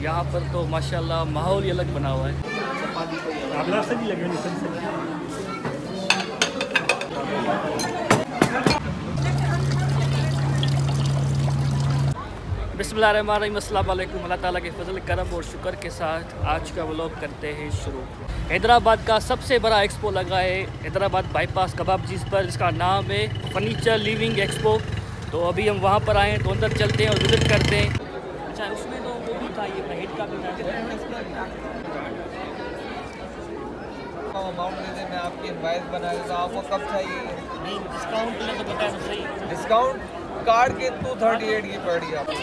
यहाँ पर तो माशाल्लाह माहौल ही अलग बना हुआ है। बिस्मिल्लाहिर्रहमानिर्रहीम, अस्सलाम वालेकुम। अल्लाह ताला के फजल करम और शुक्र के साथ आज का व्लॉग करते हैं शुरू। हैदराबाद का सबसे बड़ा एक्सपो लगा है हैदराबाद बाईपास कबाब चीज़ पर, जिसका नाम है फर्नीचर लिविंग एक्सपो। तो अभी हम वहाँ पर आए हैं, तो अंदर चलते हैं और विजिट करते हैं। अच्छा, उसमें तो वो भी था, ये हेड का भी था। अमाउंट दे दें, मैं आपकी इनवाइस बना देता हूँ। आपको कब चाहिए? नहीं, डिस्काउंट में तो बताया तो सही। डिस्काउंट कार्ड के 238 की पड़ी आपको,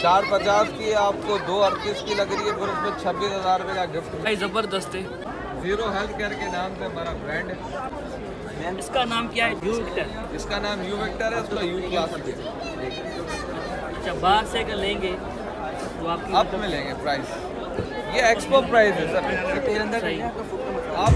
450 की आपको 238 की लग रही है, फिर उसमें 26,000 रुपये का गिफ्ट भाई ज़बरदस्त है। जीरो हेल्थ केयर के नाम से हमारा ब्रांड है। इसका नाम क्या है? U vector. इसका नाम यू विक्टर है, उसका यू क्लास है। अच्छा, बाहर से अगर लेंगे तो आपकी आप मिलेंगे प्राइस, ये एक्सपो प्राइस है सर। सही। आप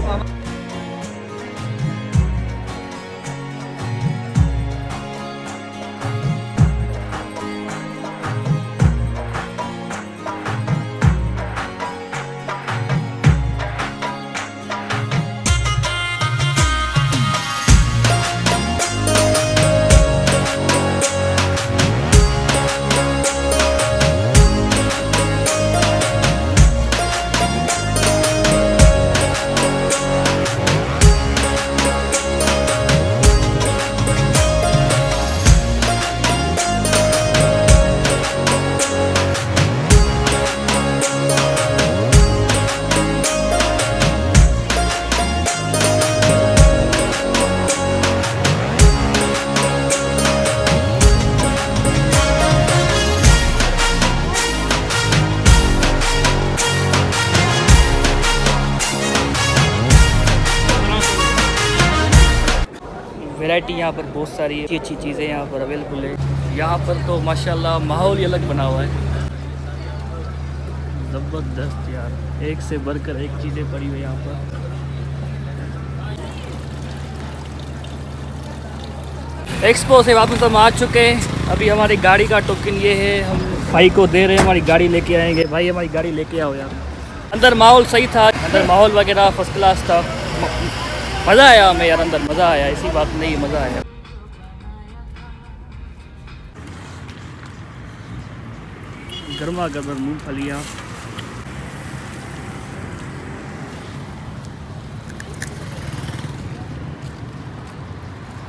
वैरायटी यहाँ पर बहुत सारी अच्छी अच्छी चीज़ें यहाँ पर अवेलेबल है। यहाँ पर तो माशाल्लाह माहौल ही अलग बना हुआ है। ज़बरदस्त यार, एक से बढ़कर एक चीज़ें पड़ी हुई यहाँ पर। एक्सपो से वापस हम आ चुके हैं। अभी हमारी गाड़ी का टोकन ये है, हम भाई को दे रहे हैं, हमारी गाड़ी लेके आएंगे। भाई हमारी गाड़ी लेके आओ यार। अंदर माहौल सही था, अंदर माहौल वगैरह फर्स्ट क्लास था। मज़ा आया हमें यार, अंदर मज़ा आया, ऐसी बात नहीं, मज़ा आया। गर्मा गर्म मूँगफलियाँ,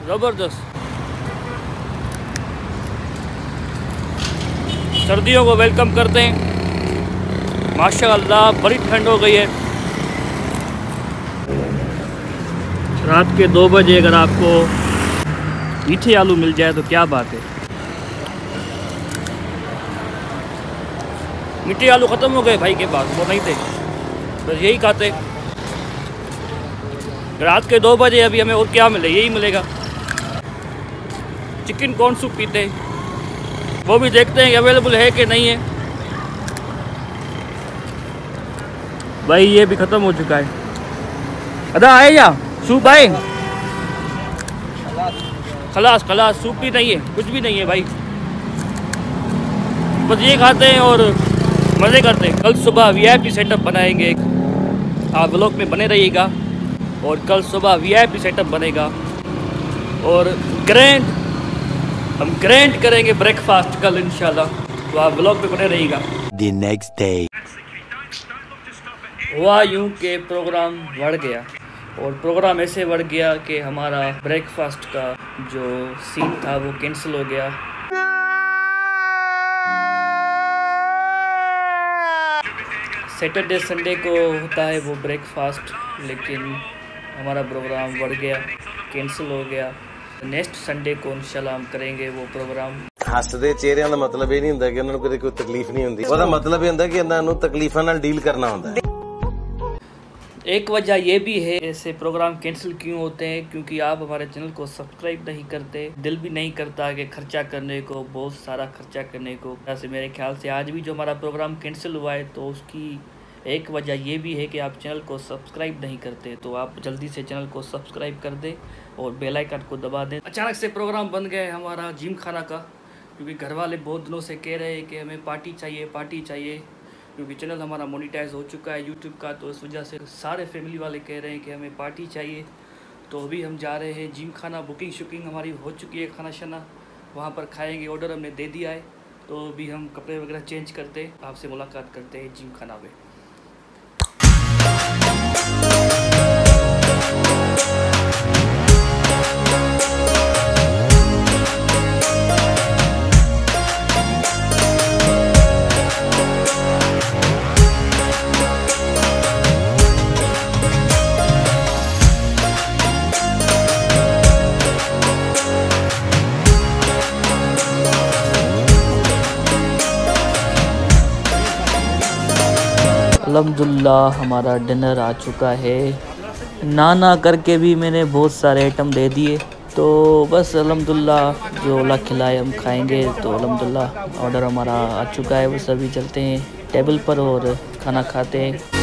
ज़बरदस्त। सर्दियों को वेलकम करते हैं। माशाअल्लाह बड़ी ठंड हो गई है। रात के 2 बजे अगर आपको मीठे आलू मिल जाए तो क्या बात है। मीठे आलू ख़त्म हो गए भाई के पास, वो नहीं थे, बस यही खाते। रात के 2 बजे अभी हमें और क्या मिले, यही मिलेगा। चिकन कॉर्न सूप पीते हैं, वो भी देखते हैं कि अवेलेबल है कि नहीं है। भाई ये भी ख़त्म हो चुका है। अदा आए या सूप आए? खलास खलास, सूप भी नहीं है, कुछ भी नहीं है भाई, बस ये खाते हैं और मज़े करते हैं। कल सुबह वीआईपी सेटअप बनाएंगे, आप व्लॉग में बने रहिएगा। और कल सुबह वीआईपी सेटअप बनेगा और हम ग्रैंड करेंगे ब्रेकफास्ट कल इंशाल्लाह, तो आप व्लॉग में बने रहिएगा। The next day. हुआ यूँ के प्रोग्राम बढ़ गया, और प्रोग्राम ऐसे बढ़ गया कि हमारा ब्रेकफास्ट का जो सीन था वो कैंसिल हो गया। सैटरडे संडे को होता है वो ब्रेकफास्ट, लेकिन हमारा प्रोग्राम बढ़ गया, कैंसिल हो गया। नेक्स्ट संडे को इंशाल्लाह हम करेंगे वो प्रोग्राम। हसदे चेहरिਆਂ ਦਾ मतलब ਇਹ ਨਹੀਂ ਹੁੰਦਾ ਕਿ ਉਹਨਾਂ ਨੂੰ ਕਦੇ ਕੋਈ ਤਕਲੀਫ ਨਹੀਂ ਹੁੰਦੀ, ਉਹਦਾ मतलब ਇਹ ਹੁੰਦਾ ਕਿ ਇਹਨਾਂ ਨੂੰ ਤਕਲੀਫਾਂ ਨਾਲ ਡੀਲ ਕਰਨਾ ਹੁੰਦਾ ਹੈ। एक वजह यह भी है ऐसे प्रोग्राम कैंसिल क्यों होते हैं, क्योंकि आप हमारे चैनल को सब्सक्राइब नहीं करते। दिल भी नहीं करता कि खर्चा करने को, बहुत सारा खर्चा करने को। ऐसे मेरे ख्याल से आज भी जो हमारा प्रोग्राम कैंसिल हुआ है, तो उसकी एक वजह ये भी है कि आप चैनल को सब्सक्राइब नहीं करते। तो आप जल्दी से चैनल को सब्सक्राइब कर दें और बेल आइकन को दबा दें। अचानक से प्रोग्राम बन गया हमारा जिम खाना का, क्योंकि घर वाले बहुत दिनों से कह रहे हैं कि हमें पार्टी चाहिए पार्टी चाहिए। क्योंकि चैनल हमारा मोनेटाइज हो चुका है यूट्यूब का, तो इस वजह से सारे फैमिली वाले कह रहे हैं कि हमें पार्टी चाहिए। तो अभी हम जा रहे हैं जिम खाना, बुकिंग शुकिंग हमारी हो चुकी है, खाना शाना वहाँ पर खाएंगे, ऑर्डर हमने दे दिया है। तो अभी हम कपड़े वगैरह चेंज करते आपसे मुलाकात करते हैं जिम खाना में। अल्हम्दुलिल्लाह हमारा डिनर आ चुका है। ना करके भी मैंने बहुत सारे आइटम दे दिए, तो बस अल्हम्दुलिल्लाह जो अल्लाह खिलाए हम खाएंगे। तो अल्हम्दुलिल्लाह ऑर्डर हमारा आ चुका है, बस अभी चलते हैं टेबल पर और खाना खाते हैं।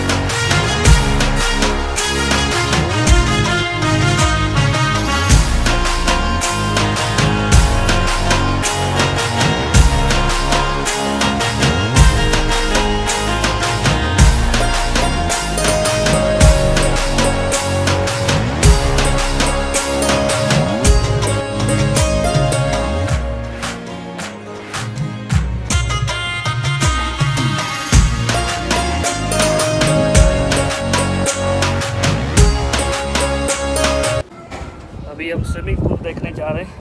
अभी हम स्विमिंग पूल देखने जा रहे हैं।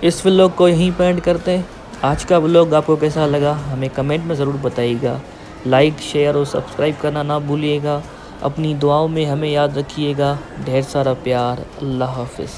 इस व्लॉग को यहीं पे एंड करते हैं। आज का व्लॉग आपको कैसा लगा हमें कमेंट में ज़रूर बताइएगा। लाइक शेयर और सब्सक्राइब करना ना भूलिएगा। अपनी दुआओं में हमें याद रखिएगा। ढेर सारा प्यार। अल्लाह हाफिज़।